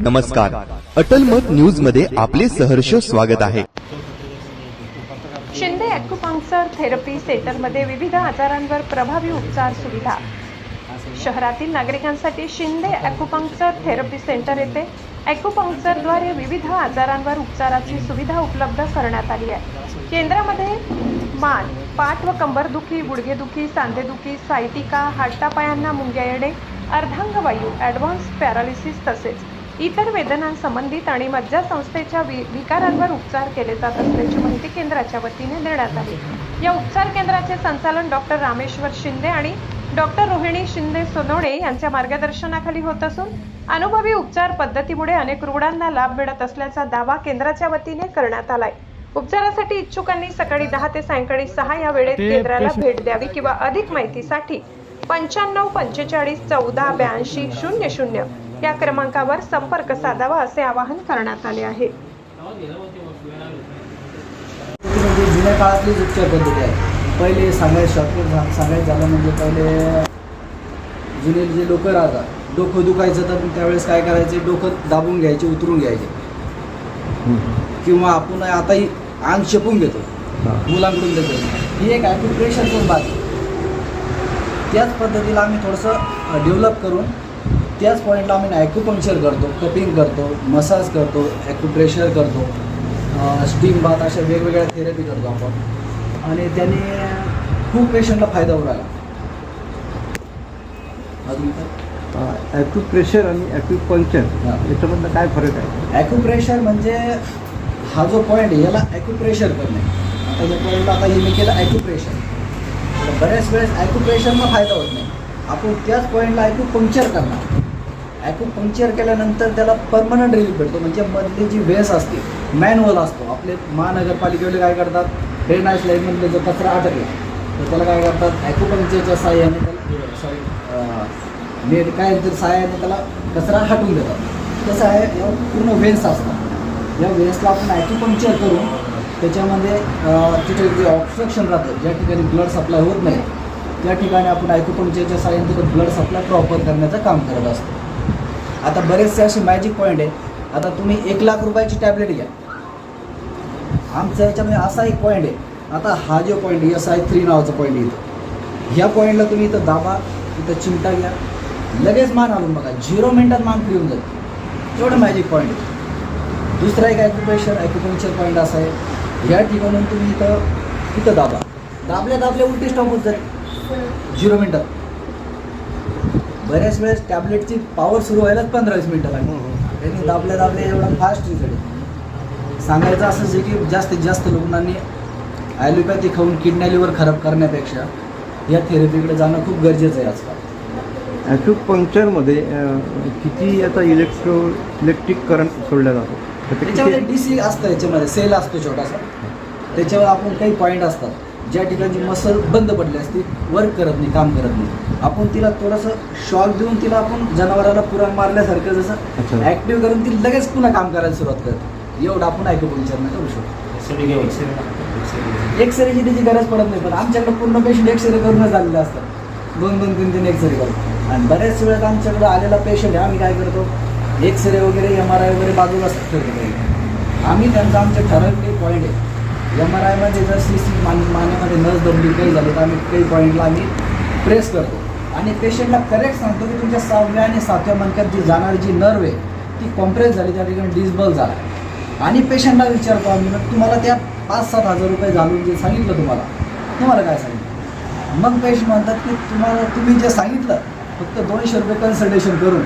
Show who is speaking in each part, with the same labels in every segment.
Speaker 1: नमस्कार, अटल मत न्यूज मध्ये आपले सहर्ष स्वागत आहे।
Speaker 2: शिंदे ॲक्युपंक्चर थेरपी सेंटरमध्ये विविध आजारांवर प्रभावी उपचार सुविधा। शहरातील नागरिकांसाठी शिंदे ॲक्युपंक्चर थेरपी सेंटर येथे ॲक्युपंक्चरद्वारे विविध आजारांवर उपचाराची सुविधा उपलब्ध करण्यात आली आहे। केंद्रामध्ये मान, पाठ व कंबरदुखी, गुडघेदुखी, सांधेदुखी, सायटिका, हातापायांना मुंग्या येणे, अर्धांगवायू, ॲडव्हान्स पॅरालिसिस तसेच इतर वेदनांसंबंधित आणि मज्जासंस्थेच्या विकारांवर उपचार केले जात असल्याची माहिती केंद्राच्या वतीने देण्यात आली। या उपचार केंद्राचे संचालन डॉक्टर रामेश्वर शिंदे आणि डॉक्टर रोहिणी शिंदे सोनवणे यांच्या मार्गदर्शनाखाली होत असून अनुभवी उपचार पद्धतीमुळे अनेक रुग्णांना लाभ मिळत असल्याचा दावा केंद्राच्या वतीने करण्यात आलाय। उपचारासाठी इच्छुकांनी सकाळी 10 ते सायंकाळी 6 या वेळेत केंद्राला भेट द्यावी किंवा अधिक माहितीसाठी 95 45 14 82 00 या क्रमांकावर संपर्क साधावा असे आवाहन करण्यात आले आहे।
Speaker 3: जुन्या काळातली उपचार पद्धती आहे। पहिले सांगायचं झालं म्हणजे पहिले जुने जे लोक राहतात, डोकं दुखायचं तर त्यावेळेस काय करायचे, डोकं दाबून घ्यायचे, उतरून घ्यायचे, किंवा आपण आताही अंग शेपून घेतो मुलांकडून देतो, ही एक ॲक्युप्रेशरचंच भाग आहे। त्याच पद्धतीला आम्ही थोडंसं डेव्हलप करून त्याच पॉईंटला आम्ही ॲक्युपंक्चर करतो, कपिंग करतो, मसाज करतो, ॲक्युप्रेशर करतो, स्टीम बाथ, अशा वेगवेगळ्या थेरपी करतो आपण, आणि त्याने खूप पेशंटला फायदा होऊ राहिला। अजून
Speaker 4: ॲक्युप्रेशर आणि ॲक्युपंक्चर याच्यामधलं काय फरक आहे?
Speaker 3: ॲक्युप्रेशर म्हणजे हा जो पॉईंट आहे याला ॲक्युप्रेशर करणे। आता या पॉईंटला आता मी केलं ॲक्युप्रेशर, तर बऱ्याच वेळेस ॲक्युप्रेशरला फायदा होत नाही, आपण त्याच पॉईंटला ॲक्युपंक्चर करणार। ॲक्युपंक्चर केल्यानंतर त्याला परमनंट रिलीफ भेटतो, म्हणजे मधली जी वेस असते, मॅन्युअल असतो। आपले महानगरपालिकेवाले काय करतात, ड्रेनेज लाईनमधले जो कचरा अटकला तर त्याला काय करतात, ॲक्युपंक्चरच्या साहाय्याने साहाय्याने त्याला कचरा हटवून देतात। कसं आहे, या पूर्ण वेन्स असतात, या वेन्सला आपण ॲक्युपंक्चर करून त्याच्यामध्ये तिथे जे ऑब्स्ट्रक्शन राहतं, ज्या ठिकाणी ब्लड सप्लाय होत नाही त्या ठिकाणी आपण ॲक्युपंक्चरच्या साहाय्याने तिथं ब्लड सप्लाय प्रॉपर करण्याचं काम करत असतो। आता बरेचसे असे मॅजिक पॉईंट आहे। आता तुम्ही 1 लाख रुपयाची टॅबलेट घ्या, आमच्या याच्यामध्ये असा एक पॉईंट आहे। आता हा जो पॉईंट आहे, SI3 नावाचा पॉईंट आहे, इथं ह्या पॉईंटला तुम्ही इथं दाबा, इथं चिमटा घ्या, लगेच मान आणून बघा, 0 मिनिटात मान फ्री होऊन जाईल, एवढं मॅजिक पॉईंट आहे। दुसरा एक ॲक्युपंक्चर पॉईंट असा आहे, ह्या ठिकाणून तुम्ही इथं दाबा, दाबल्या उलटी स्टॉप होत जाईल 0 मिनिटात। बऱ्याच वेळेस टॅबलेटची पॉवर सुरू व्हायलाच 15-20 मिनिटं लागतात, त्यांनी दाबल्या एवढा फास्ट रिझल्ट आहे। सांगायचं असंच आहे की जास्तीत जास्त रुग्णांनी ॲलोपॅथी खाऊन किडनी लिव्हर खराब करण्यापेक्षा या थेरपीकडे जाणं खूप गरजेचं आहे आजकाल।
Speaker 4: ॲक्युपंक्चरमध्ये किती याचा इलेक्ट्रिक करंट सोडला जातो?
Speaker 3: त्याच्यामध्ये DC असतं, याच्यामध्ये सेल असतो छोटासा, त्याच्यावर आपण काही पॉईंट असतात ज्या ठिकाणी मसल बंद पडली असती, वर्क करत नाही, काम करत नाही, आपण तिला थोडंसं शॉक देऊन तिला आपण जनावराला पुराण मारल्यासारखं जसं ॲक्टिव्ह करून ती लगेच पुन्हा काम करायला सुरुवात करते। एवढं आपण ॲक्युपंक्चरनं करू शकतो। एक्सरेची त्याची गरज पडत नाही, पण आमच्याकडे पूर्ण पेशंट एक्सरे करूनच आलेले असतात, 2-2, 3-3 एक्सरे करतो। आणि बऱ्याच वेळेस आमच्याकडे आलेला पेशंट आहे, आम्ही काय करतो, एक्सरे वगैरे MRI वगैरे बाजूला ठेवतो, आम्ही त्यांचा आमचे ठरवलेले पॉईंट आहे। MRIमध्ये जर CC मानेमध्ये नस दबली काही झाली तर आम्ही काही पॉईंटला आम्ही प्रेस करतो आणि पेशंटला करेक्ट सांगतो की तुमच्या 6व्या आणि 7व्या मणक्यात जी जाणारी जी नर्व आहे ती कॉम्प्रेस झाली, त्या ठिकाणी डिस्बल झाला, आणि पेशंटला विचारतो आम्ही, मग तुम्हाला त्या 5-7 हजार रुपये घालून जे सांगितलं तुम्हाला काय सांगितलं? मग पेशंट म्हणतात की तुम्ही जे सांगितलं फक्त 200 रुपये कन्सल्टेशन करून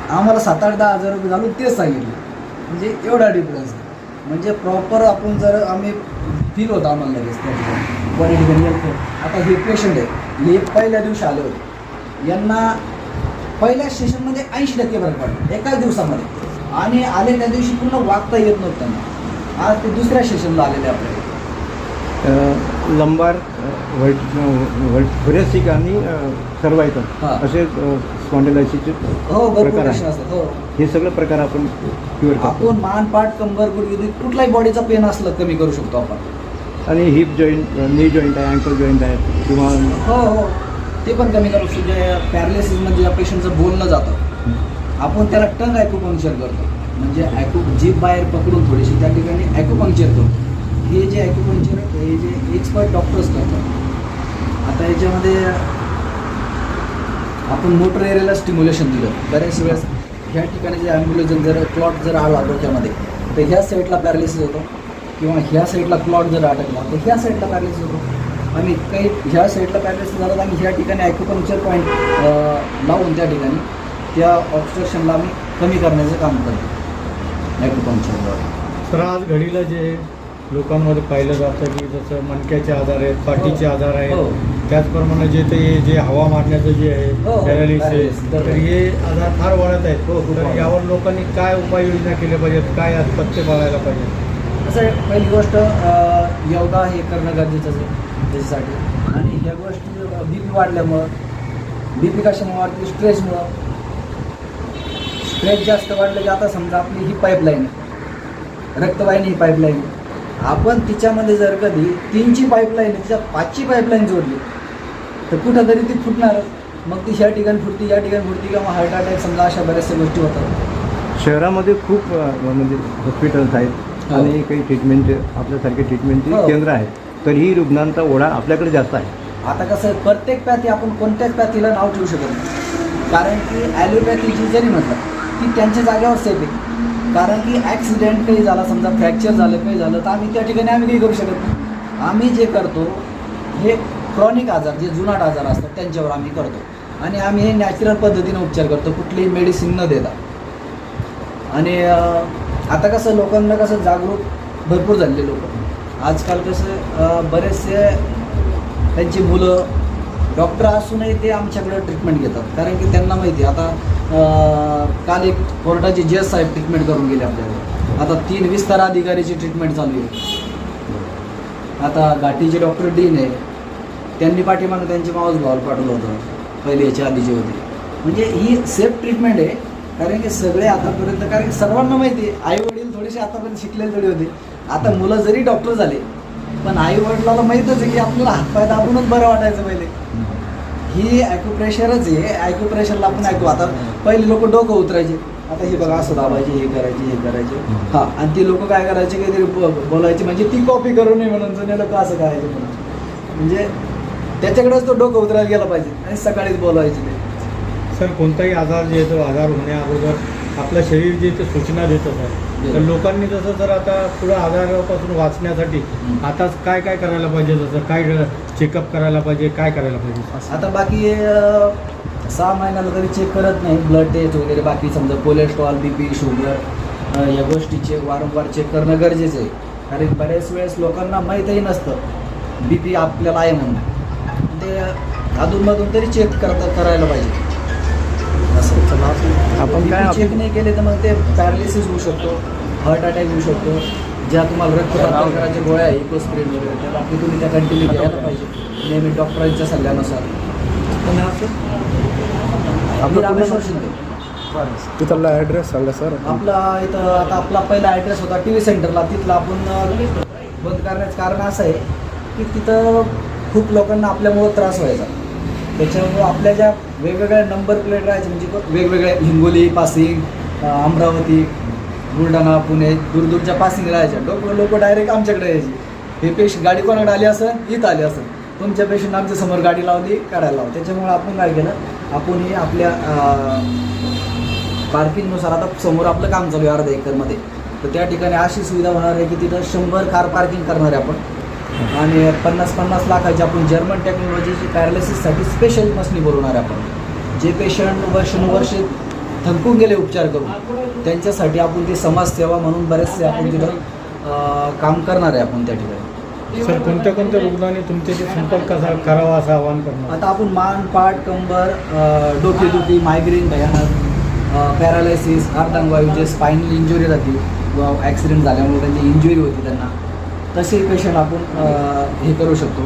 Speaker 3: आम्हाला 7-8-10 हजार रुपये घालून तेच सांगितलं, म्हणजे एवढा डिफरन्स। म्हणजे प्रॉपर आपण जर आम्ही फील होतं आम्हाला लगेच त्या ठिकाणी क्वालिटी। आता हे पेशंट आहे, हे पहिल्या दिवशी आले होते, यांना पहिल्या सेशनमध्ये 80% फरक पडला एकाच दिवसामध्ये, आणि आले त्या दिवशी पूर्ण वागता येत नव्हतं त्यांना, आज ते दुसऱ्या सेशनला आलेले आपल्याकडे।
Speaker 4: लंबार, व्हरेसिक आणि सर्वायकल असे स्पॉन्डिलायसिसचे प्रकार आहेत।
Speaker 3: हो,
Speaker 4: हे सगळे प्रकार आपण क्युअर करतो।
Speaker 3: आपण मान, पाठ, कंबर, गुडघे कुठलाही बॉडीचा पेन असलं कमी करू शकतो आपण।
Speaker 4: आणि हिप जॉईंट, नी जॉईंट आहे, अँकल जॉईंट आहे, किंवा
Speaker 3: हो ते पण कमी करू शकतो। जे पॅरालिसिस म्हणजे या पेशंटचं बोलणं जातं आपण त्याला टंग ॲक्युपंक्चर करतो, म्हणजे जीभ बाहेर पकडून थोडीशी त्या ठिकाणी ॲक्युपंक्चर करतो. हे जे ॲक्युपंक्चर हे जे एक्सपर्ट डॉक्टर्स करतात. आता याच्यामध्ये आपण मोटर एरियाला स्टिम्युलेशन दिलं. बऱ्याच वेळेस ह्या ठिकाणी जे ॲम्ब्युलेशन जर क्लॉट जर आला डोक्यामध्ये तर ह्या साईडला पॅरालिसिस होतो, किंवा ह्या साईडला क्लॉट जर अटकला तर ह्या साईडला पॅरालिसिस होतो. आणि काही ह्या साईडला पॅरालिसिस झाला तर आम्ही ह्या ठिकाणी ॲक्युपंक्चर पॉईंट लावून त्या ठिकाणी त्या ऑब्स्ट्रक्शनला आम्ही कमी करण्याचं काम करतो ॲक्युपंक्चरद्वारे.
Speaker 5: तर आज घडीला जे लोकांमध्ये पाहिलं जातं की जसं मणक्याचे आजार आहेत, पाठीचे आजार आहेत,
Speaker 3: हो.
Speaker 5: त्याचप्रमाणे जे हवा मारण्याचं जे आहे
Speaker 3: हो, हो.
Speaker 5: Paralysis,
Speaker 3: Paralysis.
Speaker 5: तर हे आजार फार वाढत आहेत.
Speaker 3: हो, खूप
Speaker 5: तर
Speaker 3: वाढत.
Speaker 5: यावर लोकांनी काय उपाययोजना केल्या पाहिजेत, काय आज पथ्य पाळायला पाहिजे?
Speaker 3: असं आहे, पहिली गोष्ट योगा हे करणं गरजेचंच आहे त्याच्यासाठी. आणि ह्या गोष्टी BP वाढल्यामुळं, BP कशामुळे वाढते? स्ट्रेसमुळं. स्ट्रेस जास्त वाढलं की आता समजा आपली ही पाईपलाईन आहे, रक्तवाहिनी ही पाईपलाईन आहे, आपण तिच्यामध्ये जर कधी 3ची पाईपलाईन आहे तिच्या 5ची पाईपलाईन जोडली तर कुठंतरी ती फुटणार. मग ती ह्या ठिकाणी फुटती, या ठिकाणी फुटती, किंवा हार्ट अटॅक समजा अशा बऱ्याचशा गोष्टी होतात.
Speaker 4: शहरामध्ये खूप म्हणजे हॉस्पिटल्स आहेत
Speaker 3: हो.
Speaker 4: आणि काही ट्रीटमेंटचे आपल्यासारखे ट्रीटमेंटची
Speaker 3: हो.
Speaker 4: केंद्र आहेत, तर ही रुग्णांचा ओढा आपल्याकडे जास्त आहे.
Speaker 3: आता कसं आहे, प्रत्येक पॅथी आपण कोणत्याच पॅथीला नाव ठेवू शकत नाही, कारण की ॲलोपॅथी जी जरी म्हटलं ती त्यांच्या जागेवर सेफ आहे. कारण की ॲक्सिडेंट काही झाला, समजा फ्रॅक्चर झालं, काही झालं, तर आम्ही त्या ठिकाणी काही करू शकत नाही. आम्ही जे करतो हे क्रॉनिक आजार, जे जुनाट आजार असतात त्यांच्यावर आम्ही करतो. आणि आम्ही हे नॅचरल पद्धतीने उपचार करतो, कुठलीही मेडिसिन न देता. आणि आता कसं लोकांना कसं जागरूक भरपूर झालेले लोक आजकाल. कसं बरेचसे त्यांची मुलं डॉक्टर असूनही ते आमच्याकडे ट्रीटमेंट घेतात, कारण की त्यांना माहिती आहे. आता काल एक कोर्टाचे जज साहेब ट्रीटमेंट करून गेले आपल्याकडे. आता 3 विस्तार अधिकारीची ट्रीटमेंट चालू आहे. आता घाटीचे डॉक्टर डीन आहे, त्यांनी पाठीमागं त्यांचे मावस भावाला पाठवलं होतं, पहिले याच्या आधीचे होते. म्हणजे ही सेफ ट्रीटमेंट आहे, कारण की सगळे आतापर्यंत, कारण की सर्वांना माहिती आहे आई वडील थोडेसे आतापर्यंत शिकलेले थोडे होते. आता मुलं जरी डॉक्टर झाले पण आई वडिलाला माहीतच आहे की आपल्याला हातपाय दाबूनच बरं वाटायचं पहिले. ही ॲक्युप्रेशरच आहे. ॲक्युप्रेशरला आपण ऐकू. आता पहिले लोक डोकं उतरायचे, आता हे बघा असं दाबायचे, हे करायचे, हे करायचे. हां, आणि ते लोक काय करायचे, काहीतरी बोलायचे, म्हणजे ती कॉपी करू नये म्हणून जुने लोक असं करायचे म्हणून. म्हणजे त्याच्याकडेच तो डोकं उतरायला गेला पाहिजे आणि सकाळीच बोलायचे ते.
Speaker 5: सर, कोणताही आजार जे येतो, आजार होण्या अगोदर आपलं शरीर जे ते सूचना देत असतं. तर लोकांनी जसं जर आता पुढं आजारापासून वाचण्यासाठी आता काय काय करायला पाहिजे, जसं काय चेकअप करायला पाहिजे, काय करायला पाहिजे?
Speaker 3: आता बाकी 6 महिन्याला तरी चेक करत नाही, ब्लड टेस्ट वगैरे. बाकी समजा कोलेस्ट्रॉल, BP, शुगर या गोष्टीचे वारंवार चेक करणं गरजेचं आहे. कारण बऱ्याच वेळेस लोकांना माहीतही नसतं BP आपल्याला आहे म्हणून. ते अधूनमधून तरी चेक करायला पाहिजे. असं
Speaker 4: आपण काय
Speaker 3: चेक नाही केले तर मग ते पॅरालिसिस होऊ शकतो, हार्ट अटॅक होऊ शकतो. ज्या तुम्हाला रक्तदाबाच्या गोळ्या आहे, इकोस्प्रिन वगैरे, त्या बाकी तुम्ही त्या कंटिन्यू घ्यायला पाहिजे नेहमी डॉक्टरांच्या सल्ल्यानुसार.
Speaker 4: आपलं
Speaker 3: रामेश्वर शिंदे.
Speaker 6: तिथला ॲड्रेस सांगा सर.
Speaker 3: आपला इथं आता आपला पहिला ॲड्रेस होता TV सेंटरला, तिथला आपण बंद करण्याचं कारण असं आहे की तिथं खूप लोकांना आपल्यामुळं त्रास व्हायचा. त्याच्यामुळं आपल्या ज्या वेगवेगळ्या नंबर प्लेट राहायचे, म्हणजे वेगवेगळ्या हिंगोली, पासिंग, अमरावती, बुलढाणा, पुणे, दूरदूरच्या पासिंग राहायच्या. लोक डायरेक्ट आमच्याकडे यायचे. हे पेशंट गाडी कोणाकडे आली असेल, इथं आली असेल, तुमच्या पेशंट आमच्या समोर गाडी लावली, काढायला लावली. त्याच्यामुळे आपण काय केलं, आपण हे आपल्या पार्किंगनुसार, आता समोर आपलं काम चालू आहे 1/2 एकरमध्ये, तर त्या ठिकाणी अशी सुविधा होणार आहे की तिथं 100 कार पार्किंग करणार आहे आपण. आणि 50-50 लाखाची आपण जर्मन टेक्नॉलॉजीची पॅरालिसिससाठी स्पेशल मशनी बोलवणार आहे आपण. जे पेशंट वर्षानुवर्षे थंकून गेले उपचार करून, त्यांच्यासाठी आपण ती समाजसेवा म्हणून बरेचसे आपण तिथं काम करणार आहे आपण त्या ठिकाणी.
Speaker 5: सर, कोणत्या कोणत्या रुग्णांनी तुमच्याशी संपर्क कसा करावा असं आवाहन करणार?
Speaker 3: आता आपण मान, पाठ, कंबर, डोकेदुखी, मायग्रेन भयानक, पॅरालायसिस, अर्धांगवायू, जे स्पायनल इंजुरी जाते, ॲक्सिडेंट झाल्यामुळे त्यांची इंजुरी होती त्यांना, तसे पेशंट आपण हे करू शकतो.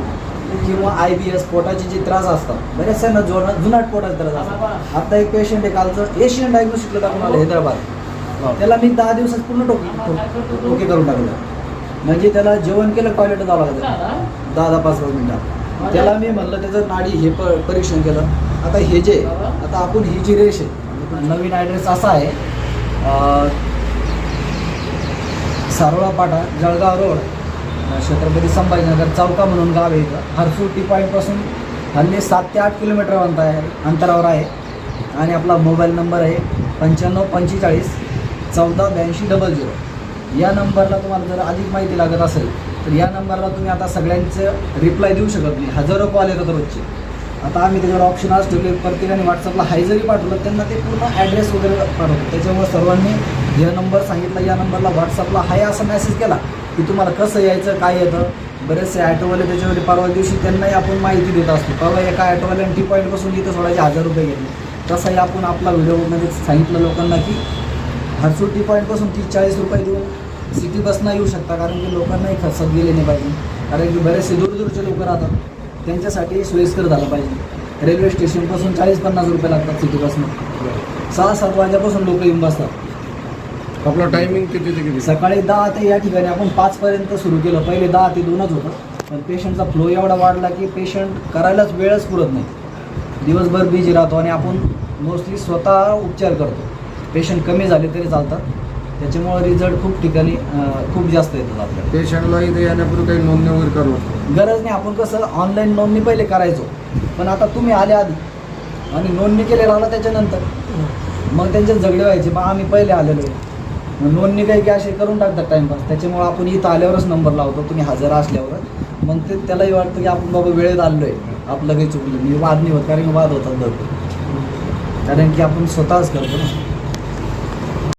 Speaker 3: किंवा IBS, पोटाचे जे त्रास असतात, बऱ्याचशांना जुनाट पोटाचे त्रास असतात. आता एक पेशंट आहे कालचं एशियन डायग्नोस्टिकला टाकून आलं हैदराबाद. त्याला मी 10 दिवसात पूर्ण टोके करून टाकलं. म्हणजे त्याला जेवण केलं, टॉयलेट जावं लागतं 10-5 मिनिटात. त्याला मी म्हणलं त्याचं नाडी हे परीक्षण केलं. आता हे जे आता आपण ही जी रेष आहे नवीन ॲड्रेस असा आहे सारोळा पाटा जळगाव रोड छत्रपती संभाजीनगर चौका म्हणून गाव आहे इथं. हरसूळ टी पॉईंटपासून हल्ली 7 ते 8 किलोमीटर अंतरावर आहे. आणि आपला मोबाईल नंबर आहे 9545 148200. या नंबरला तुम्हाला जर अधिक माहिती लागत असेल तर या नंबरला तुम्ही आता सगळ्यांचं रिप्लाय देऊ शकत नाही. हजारो कॉल येतात रोजचे. आता आम्ही त्याच्यावर ऑप्शन आज ठेवले, प्रत्येकाने व्हॉट्सअपला हाय जरी पाठवलं त्यांना ते पूर्ण ॲड्रेस वगैरे पाठवतो. त्याच्यामुळे सर्वांनी या नंबर सांगितला, या नंबरला व्हॉट्सअपला हाय असा मेसेज केला की तुम्हाला कसं यायचं काय येतं. बरेचसे ॲटोवाले त्याच्यावर परवा दिवशी त्यांनाही आपण माहिती देत असतो. परवा एका ॲटोवाल्याने टी पॉईंटपासून इथं सोडायचे 1000 रुपये घेतले. तसंही आपण आपला व्हिडिओमध्ये सांगितलं लोकांना की हरसूळ टी पॉईंटपासून 30-40 रुपये देऊन सिटी बसनं येऊ शकता, कारण की लोकांनाही खर्चात गेले नाही पाहिजे. कारण की बरेचसे दूरदूरचे लोक राहतात, त्यांच्यासाठी सोयीस्कर झालं पाहिजे. रेल्वे स्टेशनपासून 40-50 रुपये लागतात सिटी बसनं. 6-7 वाजेपासून लोक येऊन बसतात.
Speaker 6: आपलं टायमिंग किती ते किती?
Speaker 3: सकाळी 10 ते या ठिकाणी आपण 5 पर्यंत सुरू केलं. पहिले 10 ते 2च होतं, पण पेशंटचा फ्लो एवढा वाढला की पेशंट करायलाच वेळच पुरत नाही. दिवसभर बिझी राहतो आणि आपण मोस्टली स्वतः उपचार करतो. पेशंट कमी झाले तरी चालतात, त्याच्यामुळे रिझल्ट खूप ठिकाणी खूप जास्त येतात आपल्याला.
Speaker 6: पेशंटला इथे येण्यापूर्वी काही नोंदणी वगैरे करू
Speaker 3: गरज नाही. आपण कसं ऑनलाईन नोंदणी पहिले करायचो, पण आता तुम्ही आले आधी आणि नोंदणी केलेला आला त्याच्यानंतर मग त्यांचे झगडे व्हायचे. मग आम्ही पहिले आलेलो आहे, नोंदणी काही की असे करून टाकतात टाईमपास. त्याच्यामुळे आपण इथं आल्यावरच नंबर लावतो, तुम्ही हजर असल्यावर. मग ते त्यालाही वाटतं की आपण बाबा वेळेत आलो आहे, आपलं काही चुकलं नाही. वाद नाही होत, कारण की वाद होतात भरपूर, कारण की आपण स्वतःच करतो ना.